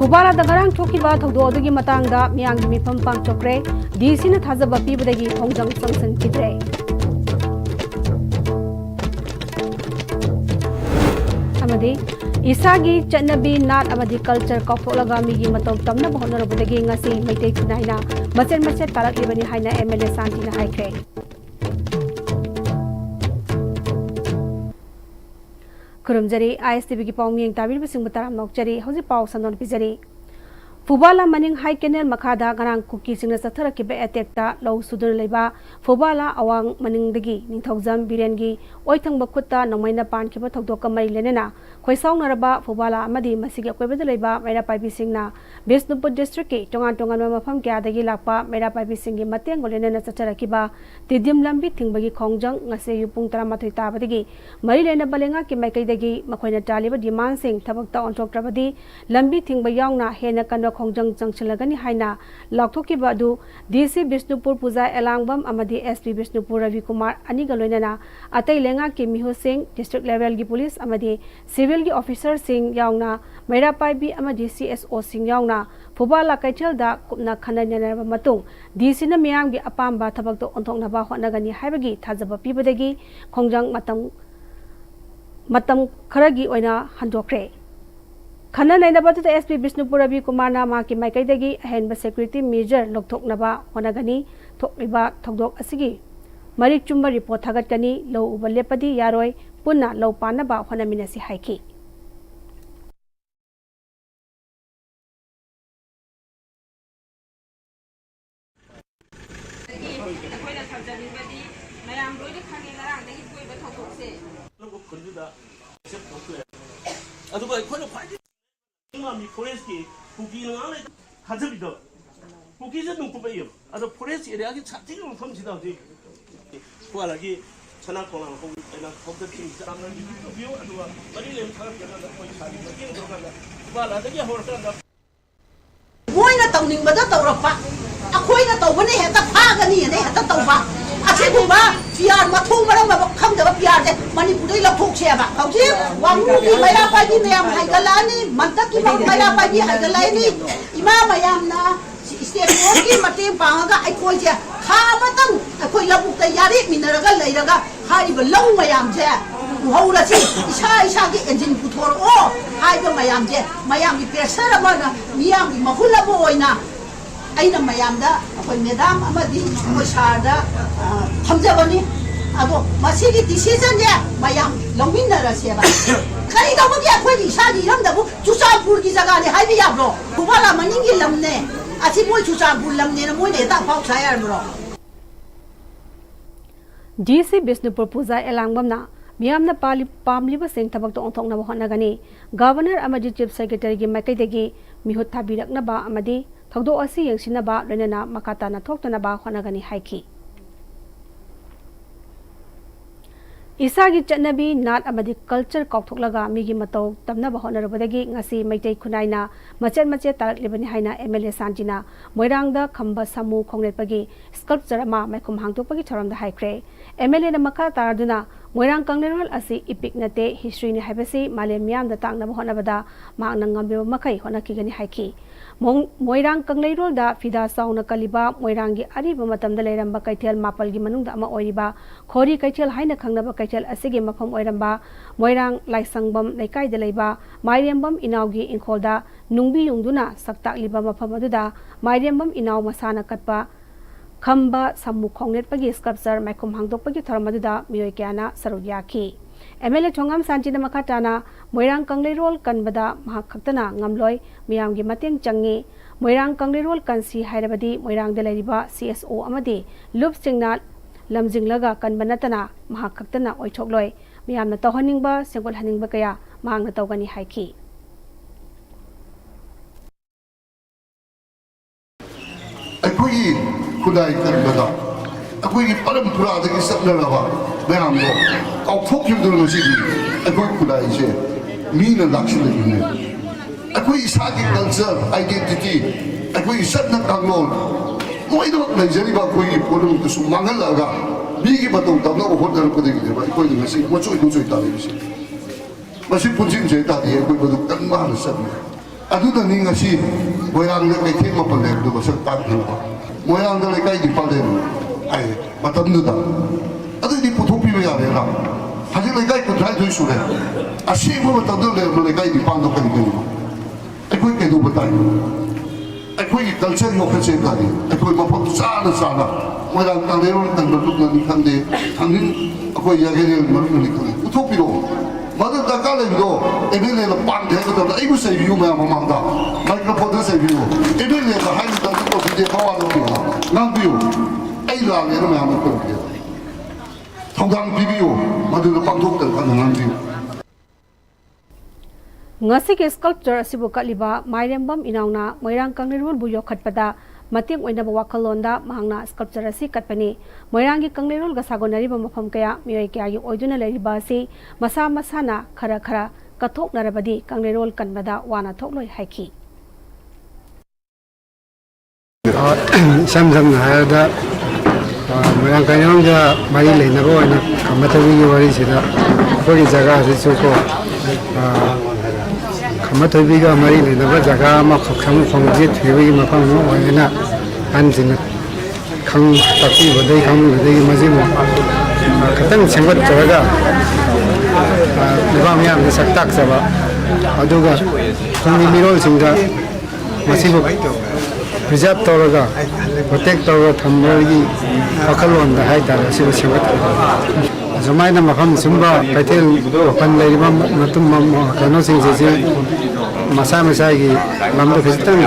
Fubala da garang thokiba thogdo adugi matangda miyanggi mifam pangchokre DC na thajaba pibadagi khongjang sangsan kidre amadi isagi chanabi nat amadi culture kautolaga migi matau tamna bahonarabudagi ngasi maitei khinaina machet talaklibani haina MLA Santina haikre Kurumjari ISTV ki pauming tabir bising bataram nokjari hoji pau sanon pijari Fubala maning high canal makada garang kuki singna sathara ki be attack ta law sudur leiba Fubala awang maning dagi ningthaujam birengi oithang bakutta namaina pan ki ba thogdo kamai lenena khoisong naraba Fubala amadi masigi akoibada leiba maira paibi singna Bisnupur district ki tongan mafam kya dagi lakpa maira paibi singi mateng golena sathara ki ba tidim lambi thingbagi khongjang ngase yupung taramathoi tabadagi mari lena balenga ki maikai dagi makhoina taliba demand sing thabak ta onthok trabadi lambi thingba yaungna hena kan khongjang jangchalagani haina lakthoki badu DC Bisnupur Puja Elangbam amadi SP Bisnupur Ravi Kumar ani galoinana atai lenga ki miho sing district level gi police amadi civil gi officer sing yaungna maira paibi amadi CSO sing yaungna Fubala Kaichel da kupna khanana matung DC na miyam gi apamba thabak to onthokna ba honagani haibagi thajaba pibadagi khongjang matam kharagi oina handokre Khana nainaba to SP Bisnupur Ravi Kumar na ma ki maikai dagi ahenba security measure lokthoknaba honagani thokliba thogdok asigi marik chumba report thagat kani lo ubalepadi yaroi punna lo panaba honaminasi haiki 이 포레스트 국기는 안에 하접이다. 국기는 농구배요. 아주 포레스트 에리아기 차티는 섬지다. 구하라기 천하공항 홍이나 컴퓨팅 사람들 비오 아주가 머리를 타가지고 거기 사기 먹기는 들어간다. 구하라다기 호르간다. 모이나 떠닝마다 떠러파. 아코이나 떠보니 했다 파가니 네 했다 떠봐. 아세고봐 비알 마통마랑 막 감다가 비알데 Manipuri ꯊꯣꯛꯁꯦꯕ ꯍꯧꯖꯤꯛ ꯋꯥꯡꯒꯤ ꯃꯩꯔꯥ ꯄꯥꯏꯕꯤ ꯃꯌꯥꯝ ꯍꯥꯏꯒꯠꯂꯛꯑꯅꯤ ꯃꯟꯇꯛꯀꯤ ꯃꯩꯔꯥ ꯄꯥꯏꯕꯤ ꯍꯥꯏꯒꯠꯂꯛꯑꯅꯤ ꯏꯃꯥ ꯃꯌꯥꯝꯅ state ꯕꯣꯔꯗꯀꯤ ꯃꯇꯦꯡ ꯄꯥꯡꯉꯒ ꯑꯩꯈꯣꯏꯁꯦ ꯊꯥ ꯑꯃꯇꯪ ꯑꯩꯈꯣꯏ ꯂꯧꯕꯨꯛꯇ ꯌꯥꯔꯦꯛꯃꯤꯟꯅꯔꯒ ꯂꯩꯔꯒ ꯍꯥꯏꯔꯤꯕ ꯂꯧ ꯃꯌꯥꯝꯁꯦ ꯎꯍꯧꯔꯁꯤ ꯏꯁꯥꯒꯤ ꯑꯦꯟꯖꯤꯟ ꯄꯨꯊꯣꯔꯛꯑꯣ ꯍꯥꯏꯕ ꯃꯌꯥꯝꯁꯦ ꯃꯌꯥꯝꯒꯤ ꯄ꯭ꯔꯦꯁꯔ ꯑꯃꯅ ꯃꯤꯌꯥꯝꯒꯤ ꯃꯍꯨꯜ ꯑꯃ ꯑꯣꯏꯅ ꯑꯩꯅ ꯃꯌꯥꯝꯗ ꯑꯩꯈꯣꯏ ꯃꯦꯗꯥꯝ ꯑꯃꯗꯤ ꯑꯩꯈꯣꯏ ꯁꯥꯔꯗ ꯊꯝꯖꯕꯅꯤ ꯑꯗꯣ ꯃꯁꯤꯒꯤ ꯗꯤꯁꯤꯖꯟꯁꯦ ꯃꯌꯥꯝ ꯂꯧꯃꯤꯟꯅꯔꯁꯦꯕ ꯀꯔꯤꯗꯧꯕꯒꯤ ꯑꯩꯈꯣꯏꯒꯤ ꯏꯁꯥꯒꯤ ꯏꯔꯝꯗꯕꯨ ꯆꯨꯔꯆꯥꯟꯄꯨꯔꯒꯤ ꯖꯒꯥꯅꯤ ꯍꯥꯏꯕ ꯌꯥꯕ꯭ꯔꯣ ꯐꯨꯕꯥꯂꯥ ꯃꯅꯤꯡꯒꯤ ꯂꯝꯅꯦ ꯑꯁꯤ ꯃꯣꯏ ꯆꯨꯔꯆꯥꯟꯄꯨꯔ ꯂꯝꯅꯦꯅ ꯃꯣꯏꯅ ꯍꯦꯛꯇ ꯑꯐꯥꯎ ꯁꯥ ꯌꯥꯔꯕ꯭ꯔꯣ DC Bisnupur Puja Elangbamna miyamna pamliba sing thabak to onthoknaba honagani Governor amadi Chief Secretary gi makaidagi mihut thabiraknaba amadi thogdo asi yengsinaba loinana makata na thoktanaba honagani haiki Isagi chanabi nat amadi culture kauthoklaga migi matau tamnaba honarabadagi ngasi maitai khunaina machet taraklibani haina MLA Santina Moirangda khamba samu khongletpagi sculpture ama maikhum hangtokpagi thoramda haikre MLA na makha taraduna Moirang Kanglerol asi epic nate history ni haibasi malem miyamda taknaba honabada maangna ngambe makai honakigani haiki Moirang Kanglerol da fida sauna kaliba Moirangi ariba matamda leiramba kaithel mapalgi manungda ama oiriba khori kaithel haina khangnaba kaithel asigi mafam oiramba Moirang Laisangbam Laikai da leiba Mairembam Inaugi Inkholda nungbi yungduna saktakliba mafam aduda Mairembam Inau masana katpa Khamba samu khongnet pagi sculpture maikhum hangdokpagi tharamadda miyoi kyana sarudyaki MLA Chongam Sanchina makhatana Moirang Kanglerol kanbada mahakhaktana ngamloi miyamgi mateng changi Moirang Kanglerol kansi hairabadi Moirang de leriba CSO amadi lup singna lamjinglaga kanbanatana mahakhaktana oithokloi miyamna tawhaningba sengol haningba kaya mahangna tawgani haiki Akui Kudai Karbada, Akui Parampura, the Saplava, Bambo, I'll talk you to the city, Akui Kudai, mean and luxury. Akui Saki culture, identity, Akui Satna Kangon. Why don't Nigeria Kui put to Sumangalaga, Bigi Baton, Tano, Hotel Kudiki, but going to see what's going to do. But she puts in Jeta, the Equipment of Kanman, ꯑꯗꯨꯗꯅꯤ ꯉꯁꯤ ꯃꯣꯏꯔꯥꯡꯗ ꯀꯩꯊꯦꯜ ꯃꯥꯄꯜ ꯂꯩꯕꯗꯨ ꯃꯁꯛ ꯇꯥꯛꯈꯤꯕ ꯃꯣꯏꯔꯥꯡꯗ ꯂꯩꯀꯥꯏꯗꯤ ꯄꯥꯜꯂꯦ ꯍꯥꯏ ꯃꯇꯝꯗꯨꯗ ꯑꯗꯨꯗꯤ ꯄꯨꯊꯣꯛꯄꯤꯕ ꯌꯥꯔꯦꯅ ꯍꯧꯖꯤꯛ ꯂꯩꯀꯥꯏ 32 ꯁꯨꯔꯦ ꯑꯁꯦꯡꯕ ꯃꯇꯝꯗ ꯂꯩꯔꯝꯕ ꯂꯩꯀꯥꯏ 9ꯗꯣ ꯀꯔꯤꯒꯤꯅꯣ ꯑꯩꯈꯣꯏ ꯀꯩꯗꯧꯕ ꯇꯥꯏ ꯑꯩꯈꯣꯏꯒꯤ ꯀꯜꯆꯔ ꯌꯣꯛꯈꯠꯁꯦ ꯇꯥꯔꯤ ꯑꯩꯈꯣꯏ ꯃꯐꯝ ꯆꯥꯅ ꯃꯣꯏꯔꯥꯡ ꯀꯪꯂꯩꯔꯣꯜ ꯀꯟꯕ ꯂꯨꯞꯅꯅꯤ ꯈꯪꯗꯦ ꯊꯥꯡꯖꯤꯡ ꯑꯩꯈꯣꯏ ꯌꯥꯒꯦꯔꯦꯜ ꯃꯅꯨꯡꯗꯅꯤ ꯈꯪꯗꯦ ꯄꯨꯊꯣꯛꯄꯤꯔꯛꯑꯣ ꯃꯗꯨ ꯗꯔꯀꯥꯔ ꯂꯩꯕꯗꯣ MLAꯅ ꯄꯥꯝꯗꯦ ꯍꯥꯏꯕ ꯃꯇꯝꯗ ꯑꯩꯕꯨ ꯆꯩꯕꯤꯌꯨ ꯃꯌꯥꯝ ꯃꯃꯥꯡꯗ ꯃꯥꯏꯀ꯭ꯔꯣꯐꯣꯟꯗ ꯆꯩꯕꯤꯌꯨ MLAꯅ ꯍꯥꯏꯕ ꯃꯇꯝꯗ ꯇꯧꯕꯤꯗꯦ ꯃꯋꯥ ꯂꯧꯕꯤꯌꯨ ꯉꯥꯡꯕꯤꯌꯨ ꯑꯩ ꯂꯥꯜꯂꯦꯅ ꯃꯌꯥꯝꯅ ꯇꯧꯕꯤꯗꯦ ꯊꯧꯗꯥꯡ ꯄꯤꯕꯤꯌꯨ ꯃꯗꯨꯗ ꯄꯥꯡꯊꯣꯛꯇꯅ ꯀꯟꯅ ꯉꯥꯡꯕꯤꯌꯨ ngasi sculpture asibu kaliba mairembam inauna moirang kanglirul bu yokhatpada mating oinaba wakalonda mahangna sculpture asi katpani moirangi kanglirul ga sagonari ba mafam kaya miyoi kya gi oiduna leriba asi masa masana khara kathok narabadi kanglirul kanbada wana thokloi haiki samsam hada moirang kanglirul ga mari leinaba oina kamatawi gi wari sida koi jaga ase chuko Kamatobiga Mari Lava Jaga Makam from Jet Heavy Mapam Oina Anzin Kang Taki Vade Kang Vade Mazimo Katang Sangat Jaga Navamiam the Satak Sava Aduga Kumi Miro Singa Masibo Preserve Toraga Protect Toga Tamari Pakalon the Haida Siva Sangat Zamaina Maham Sumba Patel Pan Lady Matum Kano Sing Masa Masagi Mamma Pistan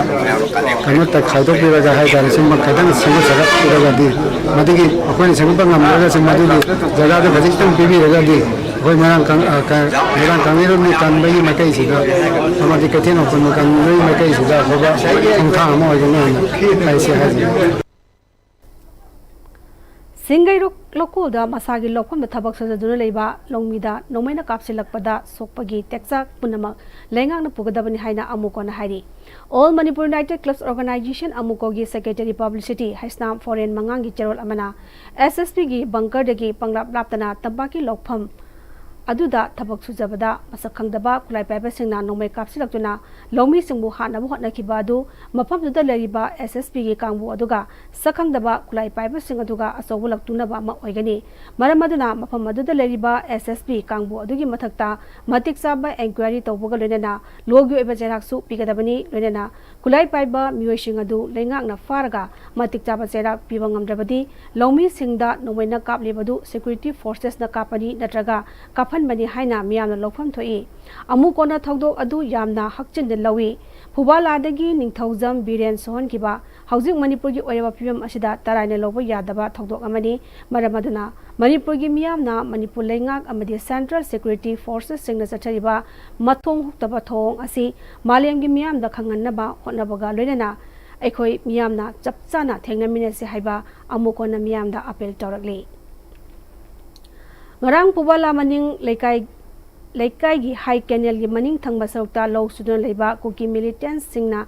Kanata Kado Piraga Haida Sumba Kadan Single Sagat Piragadi Madigi upon Sambang Amaras and Madigi Zagada Visitan Pibi Ragadi when Maran Kamiro Kanbai Makaisiga Amadikatin of Kanbai Makaisiga and Kamo I say Singai lokoda masagi lokom da thabak sa duna leiba longmida nomaina kapsilakpada sokpagi teksak punama lengang na pugadabani haina amuko na hari All Manipur United Clubs Organization amuko gi Secretary Publicity haisnam foreign mangangi cherol amana SSP gi bunker dagi panglap laptana tabaki lokpham aduda thabak sujabada masakhangdaba kulai paiba singna nomai kapsilaktuna lomi singbu hanabu hotnakiba adu mafam duda leriba SSP gi kangbu aduga sakhangdaba kulai paiba sing aduga asawulaktuna ba ma oigani maramaduna mafam aduda leriba SSP kangbu adugi mathakta matik saba inquiry tawbuga lenana logi oiba jeraksu pigadabani lenana kulai paiba mioi sing adu lengak na faraga matik saba jerak piba ngamdrabadi lomi singda nomaina kaplebadu security forces na kapani natraga Bani Haina Miana Lokam Toi Amukona Togdo Adu Yamna Hakchin the Lawi Pubala Dagi Ningthozam Biren Sohon Kiba Housing Manipuri Oya Pim Ashida Tarana Lobo Yadaba Togdo Amani Maramaduna Manipuri Miamna Manipur Lengak Amadi Central Security Forces Singna Satariba Matong Tabatong Asi Maliam Gimiam the Kanganaba Honabaga Lenana Ekoi Miamna Chapsana Tengna Minesi Haiba Amukona Miam the Apel Toragli Ngarang Pubala Maning Laikai gi High Canal gi Maning Thangba Sarukta Low Sudan Leba Kuki militants Singna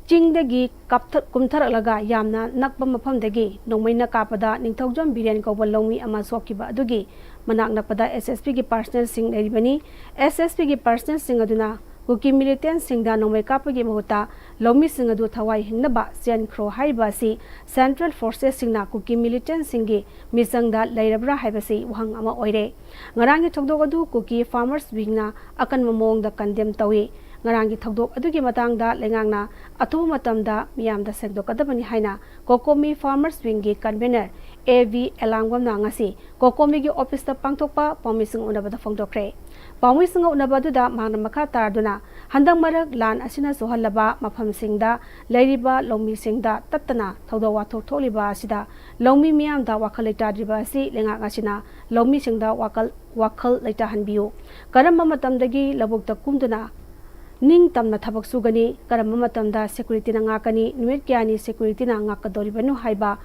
Chingdagi Kumthar Laga Yamna Nakba Mapamdagi Nomaina Kapada Ningthojam Biren Koba Lomi Ama Sokiba Adugi Manak Napada SSP gi personal sing Neribani SSP gi personal sing Aduna Kuki militants Singda Nomai Kapagi Mahota Lomi Singadu Thawai Hingnaba Sian Kro Haibasi Central Forces Singna Kuki militants Singi Misangda Lairabra Haibasi Wang Ama Oire Ngarangi Togdogadu Kuki Farmers Wingna Akan Mamong the Condemn Tawi Ngarangi Togdog Adugi Matangda Lengangna Atu Matamda Miam the Sekdokadabani Haina Kokomi Farmers Wingi Convener AV Elangwam Nangasi Kokomi gi Office the Pangtokpa Pomising Unabada Fongdokre Pawising Unabaduda Magna Makata Duna Handang Marak Lan Asina Sohalaba Mafam Singda Lairiba Lomi Singda Tatana Todowato Toliba Sida Lomi Miam da Wakalita Dribasi Lenga Asina Lomi Singda Wakal Lita Hanbiu Karamba Matamdagi Labuk the Kumduna Ning Tamna Tabak Sugani Karamba Matamda Security Nangakani Nuit Kiani Security Nangakadoribanu Haiba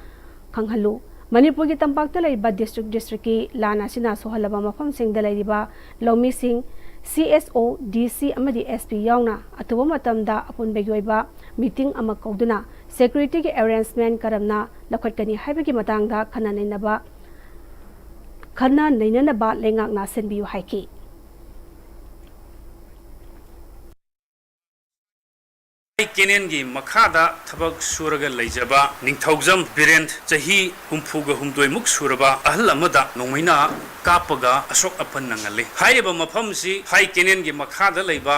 Kanghalu Manipur ki tampakta laiba district ki lana sina sohalaba mafam singda laiba Lomi Singh CSO DC amadi SP yauna atuba matamda apun begoiba meeting ama kauduna security ki arrangement karamna lakhatkani haibagi matangda khana nainanaba lengak na senbiu haiki केनेनगी मखादा थबक सुरगा लैजबा निंथौजम बिरेंद चाही हुमफुगा हुमदोइमुक सुरबा अहल अमदा नोंमैना कापगा अशोक अपन नंगले हाइबा मफमसी हाइ केनेनगी मखादा लैबा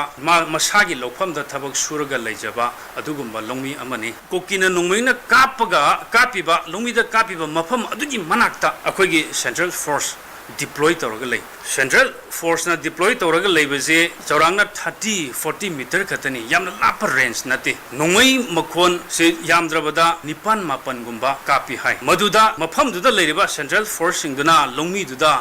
मसागी लौफमदा थबक सुरगा लैजबा अदुगुम्बा लोंमी अमनी कोकिना नोंमैना कापिबा लोंमीदा कापिबा मफम अदुगी मनाक्ता अखोगी सेंट्रल फोर्स deploy तौरगा लೈ सेंट्रल फोर्स ना deploy तौरगा लैबसे चौरांगना 30-40 मीटर खतनी यामना लाप रेंज नते नोंगै मखोन से यामद्रबदा निपान मापन गुम्बा कापी हाय मदुदा मफम दुदा लैरिबा सेंट्रल फोर्स सिंगदुना लोंमी दुदा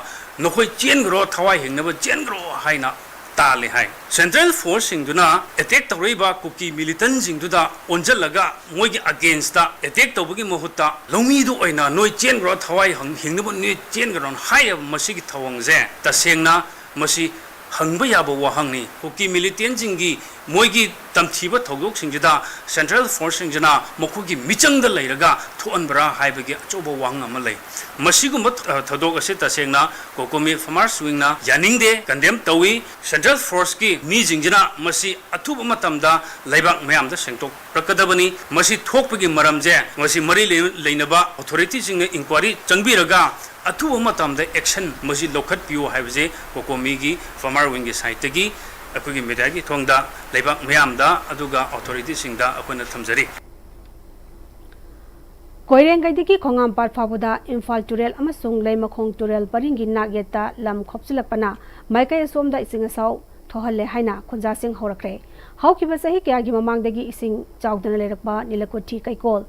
नखोय चेनग्रो थवाय हिंगनबा चेनग्रो हायना ताले हाय सेंट्रल फोर्स सिंगदुना अटैक तौरिबा कुकी मिलिटेंट सिंगदुदा ओंजलगा मोइगी अगेंस्ट दा अटैक तौबगी महुत्ता लोंमीदु ओइना नोय चेनग्रो थवाय हिंगनबा नोय चेनग्रो हाय मसिगी थवंगजे तसेंगना मसी हंगबा याबो वाहंगनी कुकी मिलिटेंट सिंगी मोइगी तमथीबा थौगोक सिंगदा सेंट्रल फोर्स सिंगजना मखुगी मिचंग दा लैरगा थोअनबरा हाइबगी अचोबो वाहंग अमा लै मसिगुम्बा थदोक असे तसेंगना कोकोमी फार्मर्स विंगना यानिंगदे कंडेम तौई सेंट्रल फोर्स की मी जिंगजना मसी अथुब मतमदा लैबाक मयामदा सेंटोक प्रकदबनी मसी थोकपगी मरमजे मसी मरी लैनबा अथॉरिटी सिंग इंक्वायरी चंगबिरगा अथुब मतमदा एक्शन मसी लौखत पियो हाइबजे कोकोमीगी फार्मर विंग साइटगी अखोगी मीडियागी थोंगदा लैबाक मयामदा अदुगा अथॉरिटी सिंगदा अखोना थमजरी कोइरेंगैदगी खोंगामपाट फाबुदा इम्फाल टुरेल अमसुंग लैमखोंग टुरेल परिंगी नागेता लम खोपसिलपना माइकै असोमदा इसिंग असाउ थोहल्ले हाइना खुंजासिंग हौरखरे हौकिबा सही कयागी ममांगदगी इसिंग चाउदना लेरकबा निलकुठी कैकोल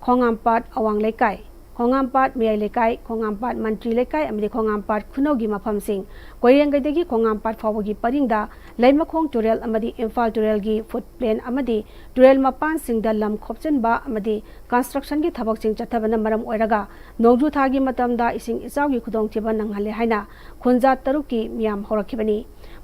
खोंगामपाट अवांग लेकाई खोंगामपाट मियाई लेकाई खोंगामपाट मंत्री लेकाई अमदि खोंगामपाट खुनौगी मफमसिंग कोइरेंगैदगी खोंगामपाट फावगी परिंगदा लैमखोंग टुरेल अमदि इम्फाल टुरेलगी फुट प्लेन अमदि टुरेल मपान सिंगदा लम खोपचनबा अमदि कंस्ट्रक्शन की थबकसिंग चथबना मरम ओइरगा नोंजु थागी मतमदा इसिंग इचाउगी खुदोंथिबा नंगहले हाइना खुंजा तरुकी मियाम हौरखिबनी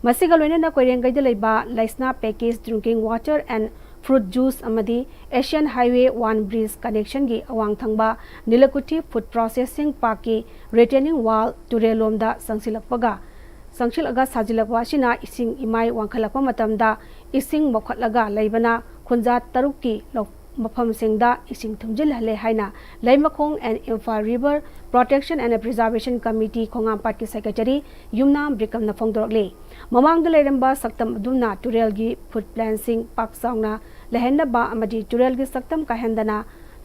मसिगा लोइनना कोइरेंगैदा लैबा लाइसना package drinking water and fruit juice अमदी एशियन हाईवे 1 ब्रिज कनेक्शन की अवांग थंगबा नीलकुठी फूड प्रोसेसिंग पार्क की रिटेनिंग वाल टुरेलोमदा संगसिलगा साजिलकवासिना इसिंग इमाई वांखलकवा मतमदा इसिंग मखटलगा लैबना खुंजा तरुकी मफम सिंगदा इसिंग थुमजिलहले हाइना Lamkhong and Imphal river protection and preservation committee Khongampat की सेक्रेटरी युमनाम ब्रिकमना फोंदोरले ममांगदा लेरंबा सक्तम अदुमना टुरेलगी फूड प्लांसिंग पाक साउना लहनबा अमदी टुरेलगी सक्तम काहेंदना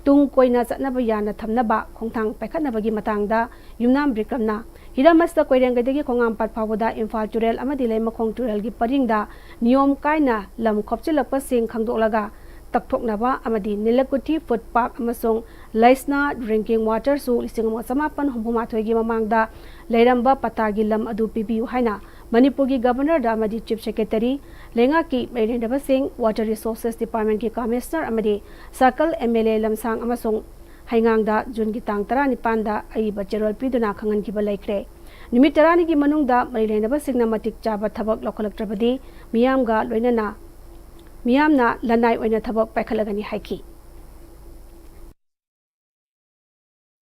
तुंग कोइना चतनबा याना थमनबा खोंथांग पैखतनबगी मतंगदा युमनाम ब्रिकमना हिरामस्ता कोइरेंगैदगी खोंगामपाट फावदा इम्फाल टुरेल अमदी लैमखोंग टुरेलगी परिंगदा नियम कायना लम खोपचिलकपा सिंग खंगदोलगा तकथोकनबा अमदी नीलकुठी फूड पार्क अमसोंग लाइसना ड्रिंकिंग वाटर सु 1958 ममांगदा लैरंबा पतागी लम अदु पिबियु हाइना मणिपुर की गवर्नर अमदी चीफ सेक्रेटरी लेंगा की मेरेंडबा सिंह वाटर रिसोर्सेस डिपार्टमेंट की कमिश्नर अमदी सर्कल एमएलए लमसांग अमसोंग हाइंगांगदा जून की तांग 19 दा अइबा चेरोल पिदुना खंगनखिबा लैख्रे निमित 19 की मनुंगदा मेरेंडबा सिंहना मतिक चाबा थबक लौखलक्त्रबदी मियामगा लोइनना मियामना लनाई ओइना थबक पैखलगनी हाइकी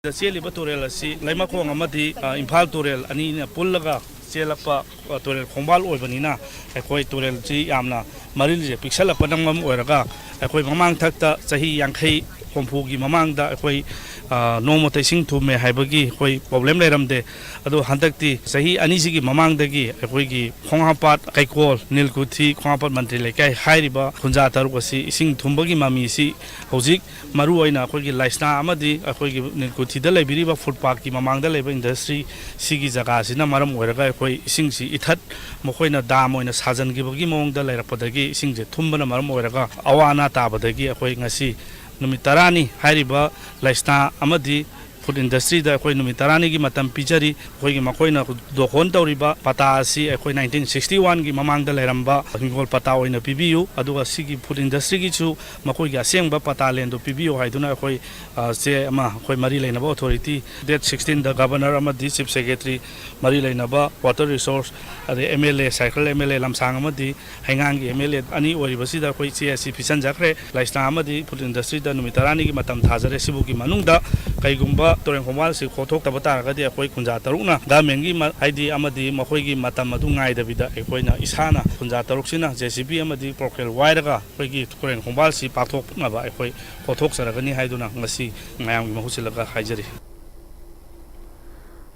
चेलिबा टुरेल असि लैमखोंग अमदि इम्फाल टुरेल अनि पुल्लगा चेलपा टुरेल खोंबाल ओइबनिना अखोय टुरेल जी यामना मरिलजे पिक्सलपा नंगम ओइरगा अखोय ममांग थक्ता चही 50 हुम्फुगी ममांगदा अखोय नोमते सिंग थुमे हाइबगी अखोय प्रॉब्लम लेरमदे अदो हंतक्ति सही अनिसिगी ममांगदगी अखोयगी खोंगापाट कैकोल नीलकुठी खोंगापाट मंत्री लेकाय हाइरिबा खुंजा तरुकसी इसिंग थुंबगी मामीसी हौजिक मरु ओइना अखोयगी लाइसना अमदि अखोयगी नीलकुठीदा लेबिरिबा फूड पार्क की ममांगदा लेबा इंडस्ट्री सिगी जगह सिना मरम ओइरगा अखोय इसिंग सि इथत मखोयना दाम ओइना साजनगिबगी मोंगदा लेरपदगी इसिंग जे थुंबना मरम ओइरगा अवाना ताबदगी अखोय ngasi नुमित 10 हाइरिबा लाइसना अमदि फूड इंडस्ट्री दा अखोय नुमित 10 की मतम पिजरी अखोयगी मखोयना दोखोन तौरिबा पता असि अखोय 1961 की ममांगदा लेरंबा हिंगोल पता ओइना पिबियु अदुगा सिगी फूड इंडस्ट्री की छु मखोयगी असेंबा पता लेंदो पिबियु हाइदुना अखोय से अमा अखोय मरी लेनबा अथॉरिटी डेट 16 दा गवर्नर अमदि चीफ सेक्रेटरी मरी लेनबा वाटर रिसोर्स अदे एमएलए साइकल एमएलए लमसांग अमदि हाइंगांगी एमएलए अनि ओरिबसिदा अखोय सीएससी फिसन जाखरे लाइसना अमदि फूड इंडस्ट्री दा नुमित 10 की मतम थाजरे सिबुगी मनुंगदा कैगुंबा toren khomal si khothok ta bata ga di akoi khunja tarukna government gi haidi amadi makhoi gi matam adu ngai da bida akoi na isana khunja taruk sina JCB amadi procel wire ga akoi gi toren khomal si pathok na ba akoi khothok saragani haiduna ngasi ngayam gi mahusilaga haijari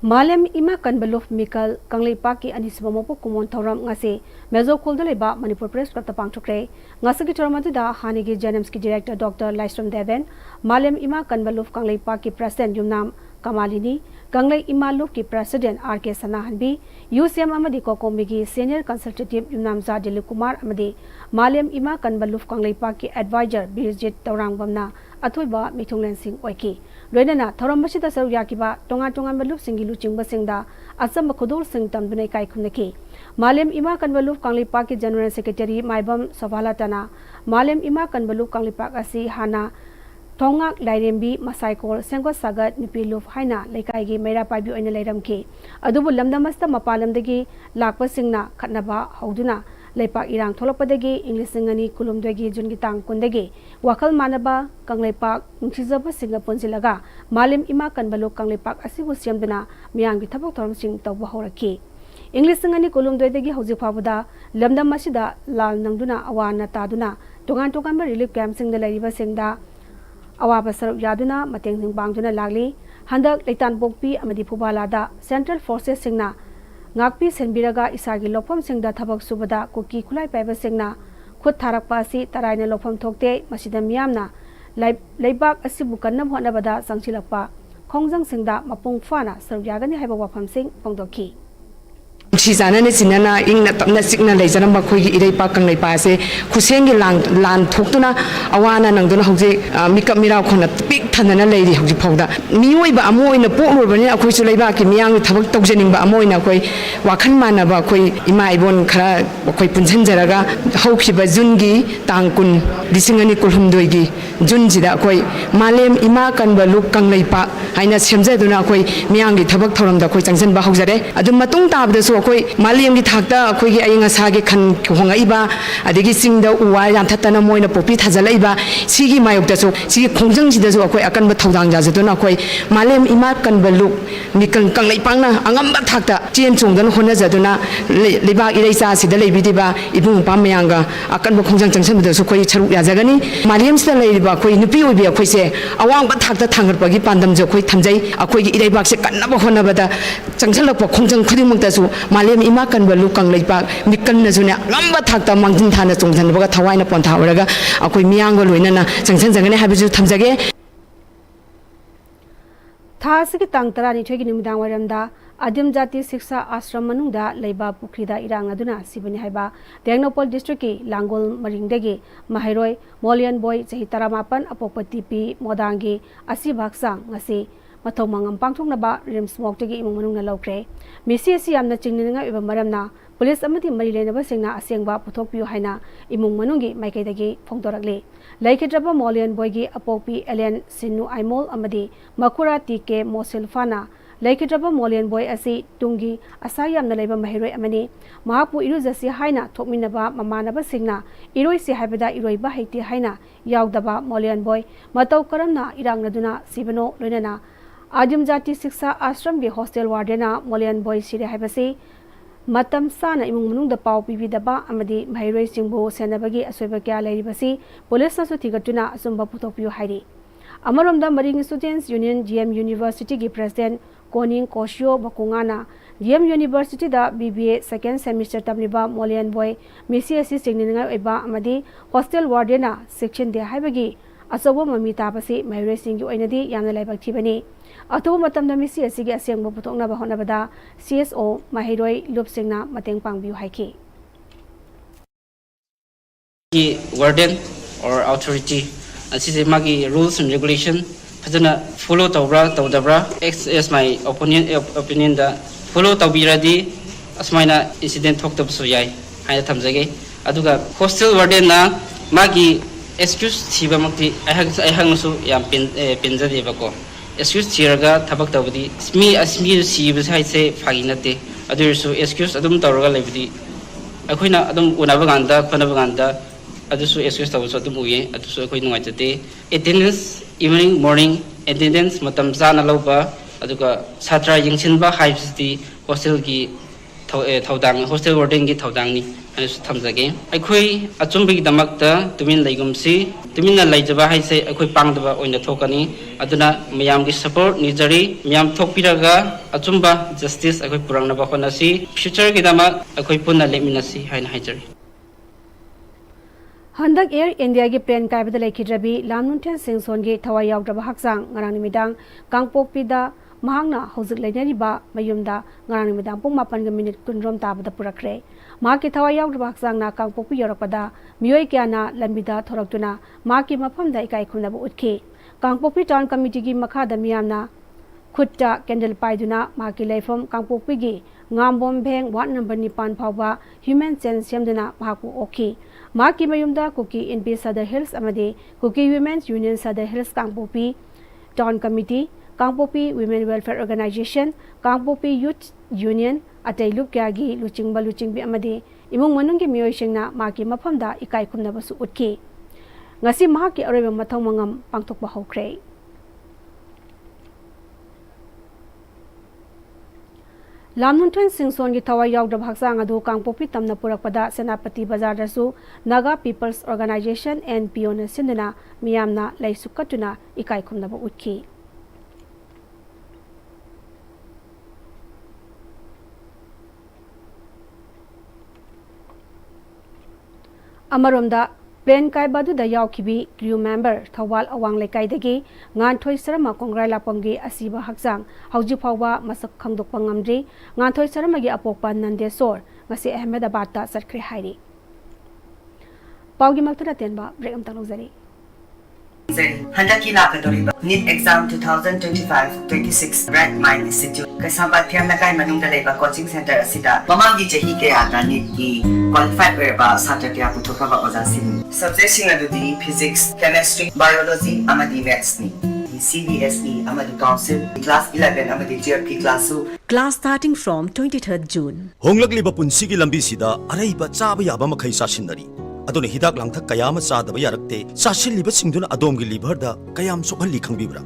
Malem ima kanbaluf mikal kanglei paki anisba mopo kumon thoram ngase mezo khulda leba Manipur Press Club ta pangthokre ngase ki chormatu da hanigi JNMS ki director Dr. Laistrom Deven Malem ima kanbaluf kanglei paki president Yumnam Kamalini Kanglei Imaluf ki president RK Sanahanbi UCM amadi kokomigi senior consultative Yumnam Za Dilip Kumar amadi Malem ima kanbaluf kanglei paki advisor Birjit Taurang Bamna athoiba mithunglen sing oiki loinana thoram masida saru yakiba tonga tonga balup singi luching basingda asam khodol sing tambune kai khunaki Malem ima kanbaluf kanglei paki general secretary Maibam Sawalatana Malem ima kanbaluf kanglei pak asi hana Tongak Lairembi Masaikol Sengko Sagat Nipiluf Haina Lekai gi Meira Paibi oina leiramki adubu lamdamasta mapalamdagi lakpa singna khatnaba hauduna leipak irang tholokpadagi English singani kulumdagi jungi tang kundagi wakal manaba kangleipak ngchizaba singa ponsilaga Malem ima kanbaluk kangleipak asibu siamduna miyangi thabok thoram sing tawba horaki English singani kulumdagi hauji phabuda lamdam masida lal nangduna awana taduna tongan tongan relief camp singda leiriba singda awaba saruk yaduna mateng sing bangduna lagli handak leitan bokpi amadi phubalada Central Forces singna ngakpi senbiraga isagi lofam singda thabak subada kuki khulai paiba singna khut tharakpa si taraina lofam thokte masida miyamna leibak asibu kannam honabada sangchilakpa khongjang singda mapung fana saruk yagani haiba wafam sing pongdoki Chisana ne sinana ing na tapna sikna leijana makhoi gi irei pa kanglei pa se khuseng gi lan thoktuna awana nangduna hauji mikap mira khona pik thanana leiri hauji phauda mioi ba amoi na poklo bani akhoi su leiba ki miyang thabak tawjening ba amoi na khoi wakhan mana ba khoi ima ibon khara khoi punchen jaraga haukhiba jungi tangkun lisingani kulhumdoi gi junjida khoi malem ima kanba luk kanglei pa haina semjaduna khoi miyang gi thabak thoramda khoi changjan ba haujare adum matung tabda su khoi Malem gi thakta khoi gi ayinga sage khan hongai ba adigi singda uwa yanthatana moina popi thajalaiba sigi mayokta su sigi khongjang sida su khoi akan ba thodang ja jaduna khoi Malem ima kan baluk mikang kanglei pangna angam ba thakta chen chungdan hona jaduna leiba irei cha sida leibidiba ibung pamyanga akan ba khongjang changsan da su khoi charuk ya jagani Malem sida leiba khoi nupi obi khoi se awang ba thakta thangar pagi pandam jo khoi thamjai akhoi gi irei bak se kanna ba hona bada changsan lak pa khongjang khudimung ta su Malem ima kan balu kanglei pa mikkan na juna lamba thakta mangjin thana chungthan baga thawaina pon thawraga akoi miyang loina na changsan jangane habiju thamjage Thasigi tang tarani thogi nimdang waramda Adim Jati Siksha Ashram manungda leiba pukrida irang aduna sibani haiba Tengnopol district ki Langol maringdagi Mahairoi Molian boy chahi 18 apopati pi modangi asi baksang ngasi mathau mangam pangthoknaba rim smoke tagi imung manungna lokre misi asi amna chingninga iba maramna police amati mari lenaba singna asengba puthokpiu haina imung manungi maikaidagi phongdorakle laikhidraba Molian boy gi apopi Ellen Sinu Aimol amadi Makura TK Mosilfana laikhidraba Molian boy asi tungi asayamna leiba mahiroi amani mahapu irujasi haina thokminaba mamanaba singna iroi se haibada iroi ba heiti haina yaudaba Molian boy matau karamna irangnaduna sibano loinana Adim Jati Siksha Ashram ge hostel wardena Molian boy sire haibasi matam sana imung manungda pau pibidaba amadi mairoi singbo senabagi asoiba kya leiribasi police na su thigatuna asumba puthokpiu hairi amaromda maring students union GM University gi president Koning Koshio Bakungana GM University da BBA second semester tamniba Molian boy misi asi singninga eba amadi hostel wardena section de haibagi asobo mami tabasi mairoi singi oinadi yamna laibak thibani Atau matam da misi asigi asyang baputokna bahona bada CSO Mahiroi Lupsingna mateng pangbiu haiki. The warden or authority asisi magi rules and regulation fazana follow tawdabra as my opinion da follow tawbiradi asmaina incident thoktab su yai haina thamjage aduga hostel warden na magi excuse thiba makti ahang su yam pinjadi bako excuse thiraga thabak tawdi mi siba saise faginate adusu excuse adum tawraga lebdi akoina adum unaba ganda khonaba ganda adusu excuse tawso adum uye adusu akoi nungaite attendance evening morning attendance matam chana lauba aduga satra yingsinba haibsdi hostel gi thaudang hostel warden gi thaudang ni ani thamjage aikhoi achumbi damakta tumin laigumsi tuminna laijaba haise aikhoi pangdaba oina thokani aduna mayam gi support nijari mayam thokpiraga achumba justice aikhoi purangna ba khonasi future gi damak aikhoi punna leminasi haina haijari Handak Air India ki plane kai bada lekhidrabi lamnuntian singson gi thawai yaudaba haksang ngarang nimidang kangpokpida mahangna hojik leinari ba mayumda ngarang nimidang pung 8 kunrom tabada purakre maki thawai yaudaba haksang na kangpokpi yorakpada miyoi kyana lambida thoraktuna maki mafamda ikai khunaba utkhi kangpokpi town committee gi makhada miyamna khutta candle paiduna maki leifom kangpokpi gi ngambom bheng wat number 9 phawba human sense semduna mahaku okhi Maki mayumda Kuki in P. Sadar Hills Amade, Kuki Women's Union Sadar Hills Kangpopi, Town Committee, Kangpopi Women Welfare Organization, Kangpopi Youth Union, Atay Lupkyagi, Luchingbi Amade, Imung Manungi Mioshingna, Maki Mapamda, Ikai Kumnabasu Utki. Ngasi Mahaki Arab Matomangam, Pangtok Bahokre. Lamnuntuan Singson gi thawai yaudab haksang adu kangpopi tamna purakpada Senapati Bazar dasu Naga People's Organization NPO na sinduna miyamna laisukatuna ikai khumnaba utki Amaromda plane kai badu da yaukhibi crew member thawal awang lekai dagi ngan thoi sarama kongrai lapamgi asiba haksang hauji phawba masak khangdokpa ngamdri ngan thoi sarama gi apokpa nandesor ngasi Ahmedabad ta sarkhre hairi pawgi maktara tenba break am talozari Handaki lakadoriba NEET exam 2025-26 Red Mine Institute kasambat phiyam na kai manungda leiba coaching center asida mamangi jahi ke ata NEET ki qualified weba satya puthokra ba ojasin subject sing adudi physics chemistry biology amadi maths ni CBSE amadi council class 11 amadi GRP class class starting from 23rd June honglakliba punsigi lambi sida araiba chaba yaba makhai sasinari adone hidak langthak kayama sadaba yarakte sasilliba singduna adomgi liver da kayam sokhalli khangbibra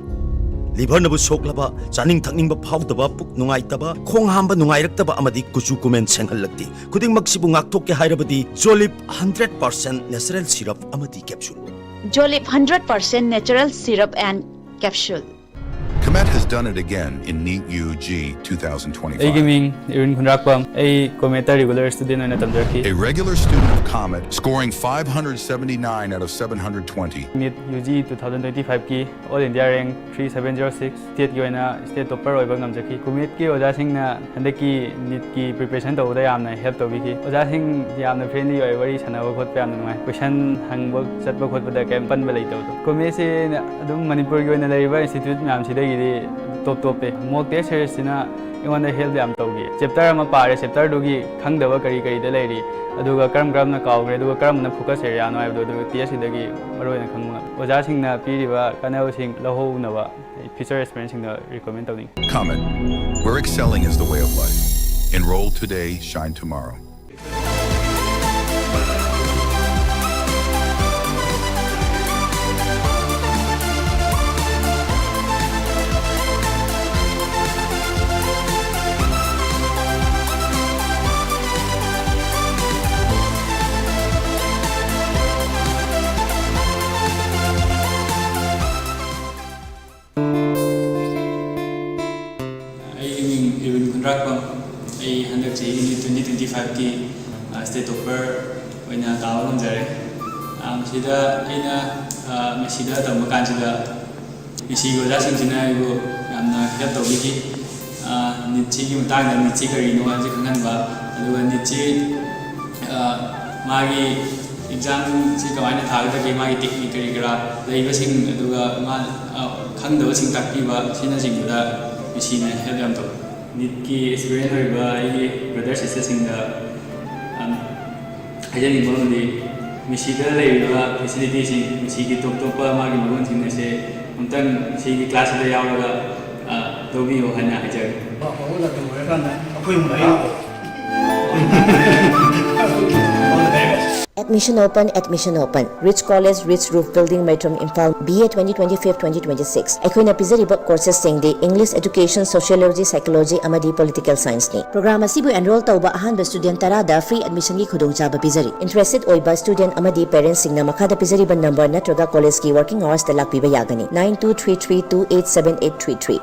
liver nabu soklaba chaning thakningba phawdaba puk nungaitaba khong hamba nungairaktaba amadi kuchu kumen senghallakti kuding maksibu ngaktokke hairabadi Jolip 100% natural syrup amadi capsule Jolip 100% natural syrup and capsule Comet has done it again in NEET UG 2025. A regular student of Comet scoring 579 out of 720. NEET UG 2025 ki All India rank 3706 state ki oina state topper oiba ngamjaki Comet ki oja sing na handaki NEET ki preparation tawda yamna help tawbiki oja sing yamna friendly oi wari sanaba khotpa yamna ngai question hangba chatba khotba kem panba leitaw Comet se adum Manipur ki oina leriba institute myam sida top pe mock test series na ingona help yam tawgi chapter ama pare chapter dogi khangdaba kari kari da leiri aduga karam na kawgre aduga karam na focus area no ai do test dagi maroina khangma oja sing na piriba kanao sing lahu nawa future experience sing na recommend tawni Comet, where excelling is the way of life. Enroll today, shine tomorrow. I handle 2025 ki state topper oina tawa ngamjare sida aina mesida tamma kansida isi go ja singina go yamna help tawbiki nichi ki mutang nichi kari no anji khangan ba aduga nichi magi exam si kawaina thagda ke magi technique kari kara leiba sing aduga ma khangda sing takpi ba sina sing da isi ne help yam taw NEET ki experience hoiba ai brother sister sing da ajani bonde misida leiba facility sing misi ki top top ma gi magon sing ne se untang si ki class da yawaga dobi ho hanya hajar la to kan na akhoi mu lai Admission open, admission open. Rich College, Rich Roof Building, Metro Imphal, BA 2025-2026. Aikoina pizariba courses singdi English Education, Sociology, Psychology, amadi Political Science ni. Program asibu enroll tauba ahanba student tarada free admission gi khudongchaba pizari. Interested oiba student amadi parents singna makhada pizariba number natraga college ki working hours ta lakpiba yagani 9233287833.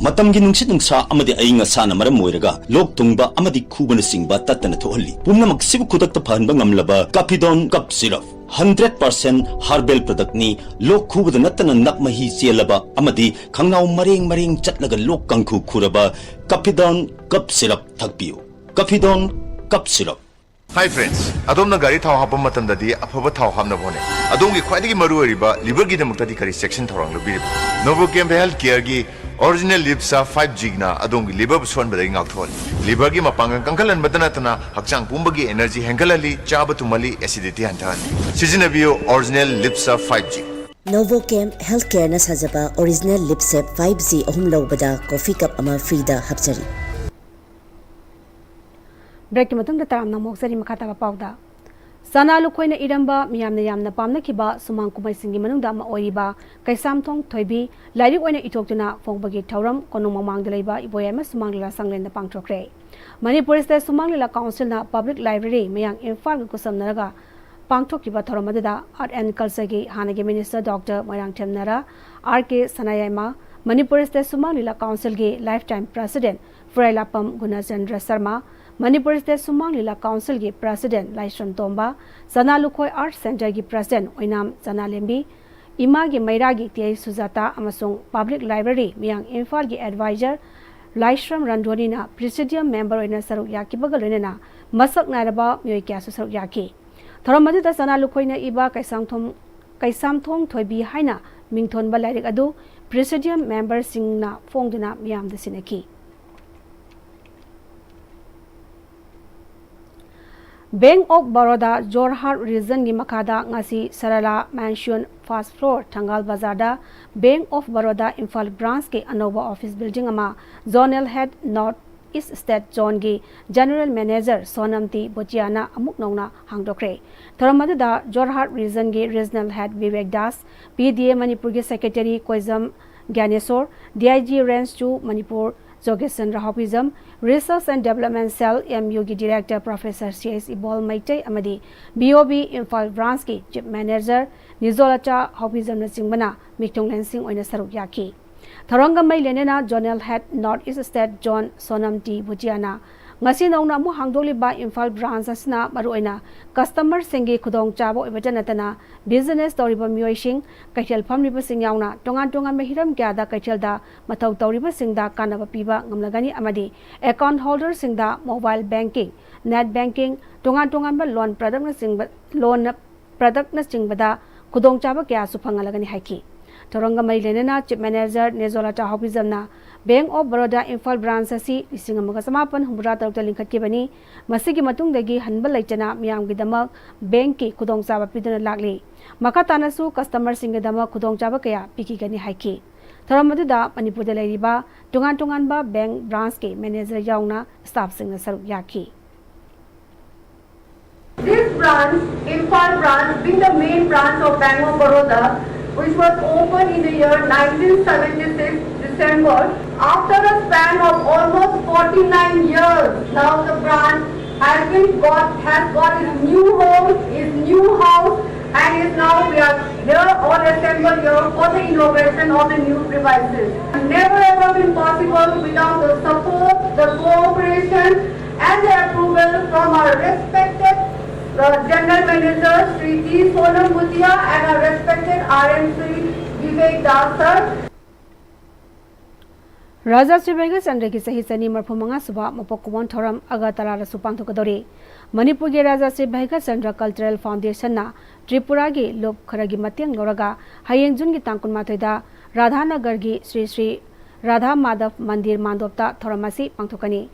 Matamgi nungsit nungsa amadi ainga sana maram moiraga lok tungba amadi khubana singba tatana thohalli pumna maksibu khudak ta phanba ngamlaba Capidon cup syrup 100% herbal product ni lok khubada natana nakmahi chelaba amadi khangnaw mareng chatlaga lok kangkhu khuraba Capidon cup syrup thakpiu Capidon cup syrup. Hi friends, adom na gari thau hapam matam dadi aphaba thau hamna bone. Adom gi khwaidagi maru ariba liver gi damukta di kari section thorang lobiri. Novocam health care gi original lipsa 5G na adom gi liver buswan badagi ngak thol. Liver gi mapangang kangkalan badana tana hakchang pumbagi energy hengalali chaba tumali acidity hantan. Sizinabiyo original lipsa 5G. Novocam Healthcare na sajaba original lipsep 5G ahum lawbada coffee cup ama free da hapchari. Break ki matang da taram na moksari makata ba pauda. Sana lukoina iramba miyamna yamna pamna kiba sumang kumai singi manungda ma oiba kaisam thong thoibi lairi oina itoktuna fongbagi thauram konung mamang dalaiba iboyama sumang lila sanglen da pangthokre. Manipuri State Sumang Lila Council na Public Library mayang Imphal kusam naraga pangthokiba thoram adada Art and Culture gi hanagi Minister Dr. Moirang Themnara RK Sanayama Manipuri State Sumang Lila Council gi Lifetime President Furailapam Gunachandra Sharma Manipur State Sumang Lila Council ki President Laishram Tomba, Sana Lukhoi Art Center ki President Oinam Sana Lembi, Ima ki Maira ki Tiai Sujata amasung Public Library miyang Imphal ki Advisor Laishram Randoni na Presidium Member oina saruk yaki bagal na masak naraba miyoi kya su saruk yaki. Thoram madita Sana Lukhoi na iba kaisam thong thoibi haina mingthon ba lairik adu Presidium Member sing na fongduna miyam da sinaki. Bank of Baroda Jorhat Region ni makada ngasi Sarala Mansion First Floor Thangal Bazarda Bank of Baroda Imphal Branch ke Anova Office Building ama Zonal Head North East State Zone gi General Manager Sonamti Bochiana amuk nongna hangdokre thoramada Jorhat Region gi Regional Head Vivek Das PDA Manipur gi Secretary Koizam Gyanesor DIG Range 2 Manipur Jogesan Rahopizam Research and Development Cell MU ki Director Professor C.S. Ibol Maitai amadi BOB Imphal Branch ki Chief Manager Nizolacha Hopizam na singbana Miktong Lensing oina saruk yaki. Tharongam mai lenena Zonal Head North East State John Sonamti Bujiana ngasi nongna mu hangdoli ba Imphal Branch asna maruina customer singi khudong chabo ibajanatana business toriba mioising kaithel phamliba sing yauna tongan me hiram gyada kaithelda mathau toriba singda kanaba piba ngamlagani amadi account holder singda mobile banking net banking tongan ba loan product na singbada khudong chaba kya su phangalagani haiki. Toranga mai lenena Chief Manager Nezolata Hopizamna Bank of Baroda Imphal Branch asi Isingamagasamapan Humra Tarukta Linkhatkibani Masigi Matungdagi Hanba Laitana Miyamgidamak Bank ki Kudong Chaba Pidana Lagli Makatanasu Customer Singedama Kudong Chaba Kaya Pikigani Haiki Thoramada Manipurda Lairiba Tungan ba Bank Branch ki Manager Yauna Staff Singna Saruk Yaki. This branch, Imphal branch, being the main branch of Bank of Baroda, which was opened in the year 1976 December. After a span of almost 49 years, now the branch has got its new home, its new house, and is now we are here all assembled here for the inauguration of the new premises. Never ever been possible without the support, the cooperation, and the approval from our respected General Manager Sri T. Sonam Bhutia and our respected RM Sri Vivek Das sir. Raja Sri Vegas and Reki Sahi Sani Marpumanga Suba Mopokuan Thoram Agatala Supang Tokadori Manipur ge Raja Sri Vegas Sandra Cultural Foundation na Tripura ge Lop Kharagi Matiang Loraga Hayeng Jun gi Tangkun Mathoida Radhanagar gi Sri Radha Madhav Mandir Mandopta Thoramasi Pangthokani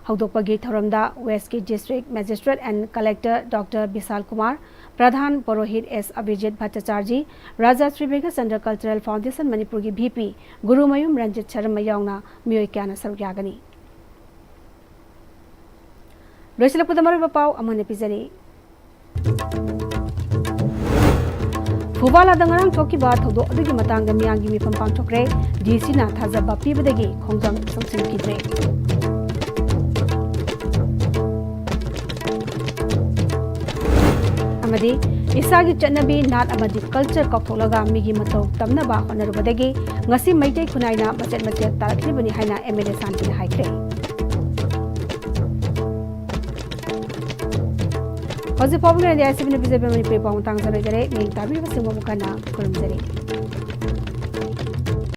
Haudokpagi Thoramda West ki District Magistrate and Collector Dr. Bisal Kumar Pradhan Purohit S. Abhijit Bhattacharji Raja Sri Vegas Sandra Cultural Foundation Manipur ki VP Guru Mayum Ranjit Sharma Yauna Miyoi Kyana Saruk Yagani Loisila Pudamari Bapau Amane Pizari Thubalada ngarang thokiba thodok adugi matangda miyangi mifam pangthokre DC na thajaba pibadagi khongjam samsingkidre amadi isagi chatnabi nat amadi culture kauktholaga migi matau tamnaba honarubadagi ngasi maitai khunaina macet macet taraklibani haina MLA Sanjina haikre Hoji Pablo India Civil Manipuri Pawang Tangzare Ming Tabi Wasimo Mukana Kurumzare